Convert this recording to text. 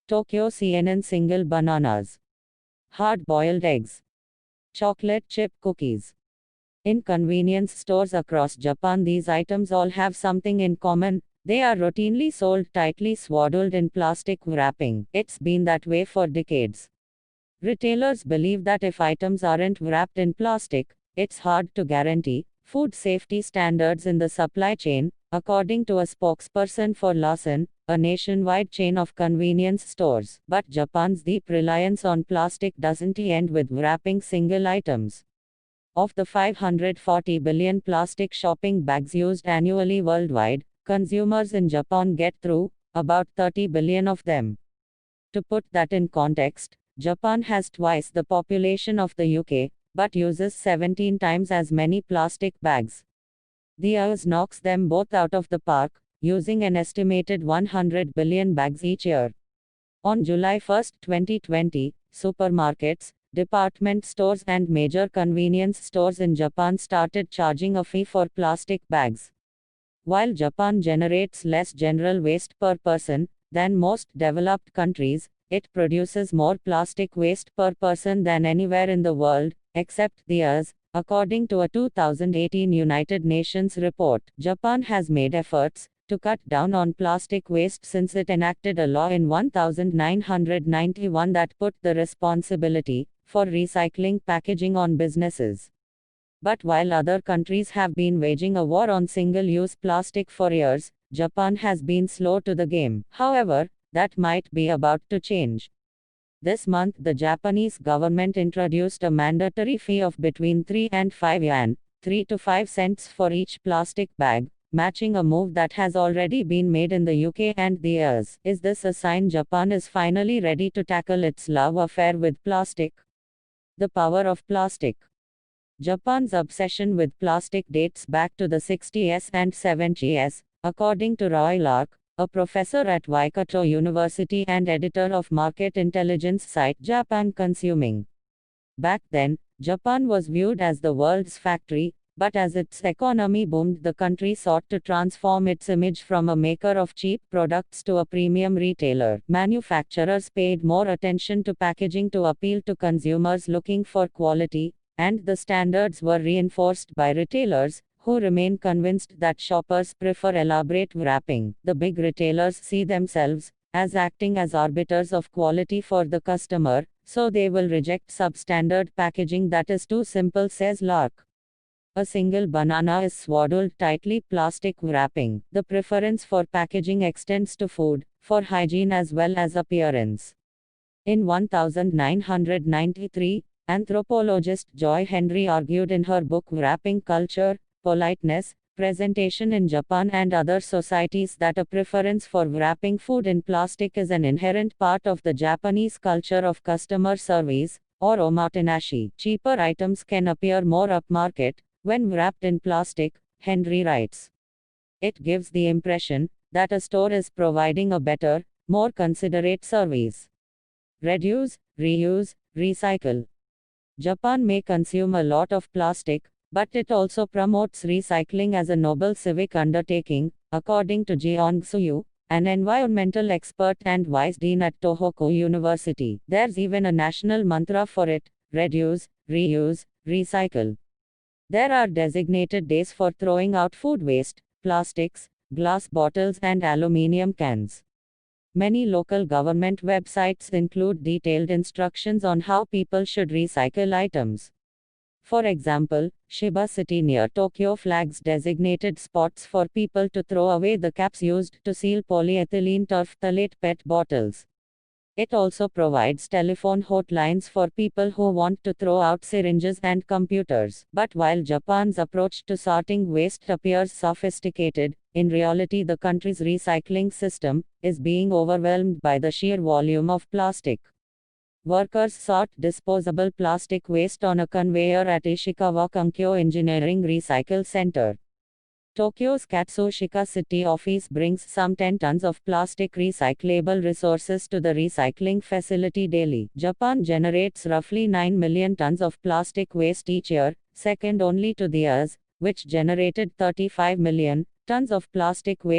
Tokyo CNN single bananas. Hard-boiled eggs. Chocolate chip cookies. In convenience stores across Japan, these items all have something in common. They are routinely sold tightly swaddled in plastic wrapping. It's been that way for decades. Retailers believe that if items aren't wrapped in plastic, it's hard to guarantee food safety standards in the supply chain, according to a spokesperson for Lawson, a nationwide chain of convenience stores. But Japan's deep reliance on plastic doesn't end with wrapping single items. Of the 540 billion plastic shopping bags used annually worldwide, consumers in Japan get through about 30 billion of them. To put that in context, Japan has twice the population of the UK, but uses 17 times as many plastic bags. The US knocks them both out of the park, using an estimated 100 billion bags each year. On July 1, 2020, supermarkets, department stores and major convenience stores in Japan started charging a fee for plastic bags. While Japan generates less general waste per person than most developed countries, it produces more plastic waste per person than anywhere in the world, except the US. According to a 2018 United Nations report, Japan has made efforts to cut down on plastic waste since it enacted a law in 1991 that put the responsibility for recycling packaging on businesses. But while other countries have been waging a war on single-use plastic for years, Japan has been slow to the game. However, that might be about to change. This month, the Japanese government introduced a mandatory fee of between 3 and 5 yen, 3 to 5 cents for each plastic bag, matching a move that has already been made in the UK and the US. Is this a sign Japan is finally ready to tackle its love affair with plastic? The power of plastic. Japan's obsession with plastic dates back to the 60s and 70s, according to Roy Lark, a professor at Waikato University and editor of market intelligence site Japan Consuming. Back then, Japan was viewed as the world's factory, but as its economy boomed, the country sought to transform its image from a maker of cheap products to a premium retailer. Manufacturers paid more attention to packaging to appeal to consumers looking for quality, and the standards were reinforced by retailers, who remain convinced that shoppers prefer elaborate wrapping. The big retailers see themselves as acting as arbiters of quality for the customer, so they will reject substandard packaging that is too simple, says Lark. A single banana is swaddled tightly plastic wrapping. The preference for packaging extends to food, for hygiene as well as appearance. In 1993, anthropologist Joy Henry argued in her book Wrapping Culture, Politeness, Presentation in Japan and Other Societies that a preference for wrapping food in plastic is an inherent part of the Japanese culture of customer service, or omotenashi. Cheaper items can appear more upmarket when wrapped in plastic, Henry writes. It gives the impression that a store is providing a better, more considerate service. Reduce, reuse, recycle. Japan may consume a lot of plastic, but it also promotes recycling as a noble civic undertaking, according to Jeong Soo-yu, an environmental expert and vice dean at Tohoku University. There's even a national mantra for it: reduce, reuse, recycle. There are designated days for throwing out food waste, plastics, glass bottles and aluminium cans. Many local government websites include detailed instructions on how people should recycle items. For example, Shiba City near Tokyo flags designated spots for people to throw away the caps used to seal polyethylene terephthalate PET bottles. It also provides telephone hotlines for people who want to throw out syringes and computers. But while Japan's approach to sorting waste appears sophisticated, in reality the country's recycling system is being overwhelmed by the sheer volume of plastic. Workers sort disposable plastic waste on a conveyor at Ishikawa Kankyo Engineering Recycle Center. Tokyo's Katsushika City office brings some 10 tons of plastic recyclable resources to the recycling facility daily. Japan generates roughly 9 million tons of plastic waste each year, second only to the US, which generated 35 million tons of plastic waste.